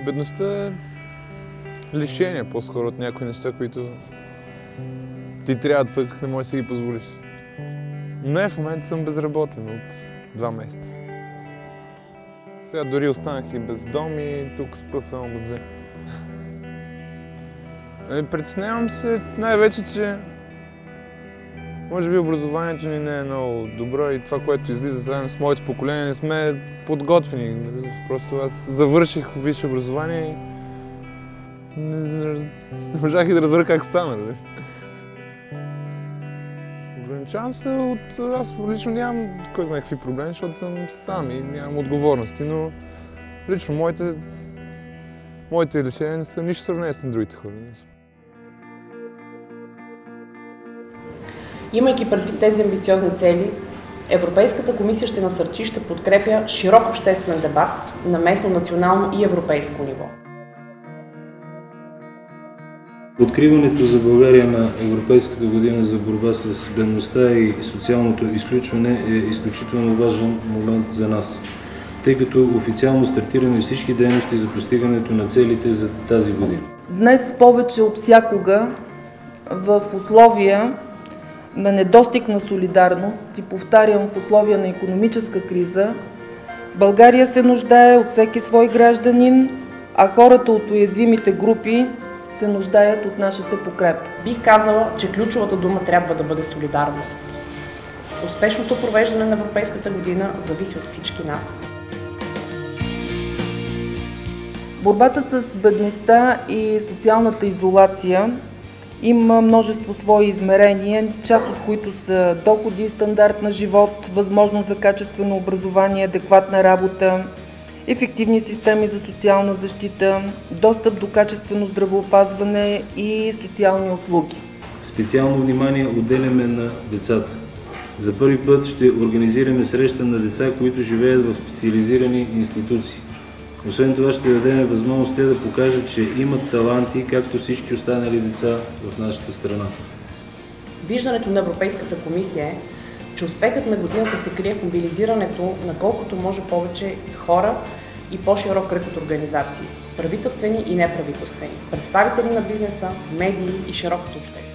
Бедността е лишение по-скоро от някои неща, които ти трябва, пък не можеш да си ги позволиш. Не, в момента съм безработен от 2 месеца. Сега дори останах и без дом и тук спя в едно мазе. Притеснявам се най-вече, че може би образованието ни не е много добро и това, което излиза заедно с моето поколение, не сме подготвени. Просто аз завърших висше образование и не можах и да разбера как стана. Ограничавам се от... Аз лично нямам кой знае какви проблеми, защото съм сам и нямам отговорности, но лично моите решения не са нищо сравнение с другите хора. Имайки предвид тези амбициозни цели, Европейската комисия ще насърчи и ще подкрепя широк обществен дебат на местно, национално и европейско ниво. Откриването за България на Европейската година за борба с бедността и социалното изключване е изключително важен момент за нас, тъй като официално стартираме всички дейности за постигането на целите за тази година. Днес повече от всякога в условия на недостиг на солидарност и повтарям в условия на икономическа криза, България се нуждае от всеки свой гражданин, а хората от уязвимите групи се нуждаят от нашата подкрепа. Бих казала, че ключовата дума трябва да бъде солидарност. Успешното провеждане на Европейската година зависи от всички нас. Борбата с бедността и социалната изолация има множество свои измерения, част от които са доходи и стандарт на живот, възможност за качествено образование, адекватна работа, ефективни системи за социална защита, достъп до качествено здравеопазване и социални услуги. Специално внимание отделяме на децата. За първи път ще организираме среща на деца, които живеят в специализирани институции. Освен това ще дадем възможност те да покажат, че имат таланти, както всички останали деца в нашата страна. Виждането на Европейската комисия е, че успехът на годината се крие в мобилизирането на колкото може повече хора и по-широк кръг от организации – правителствени и неправителствени, представители на бизнеса, медии и широкото общество.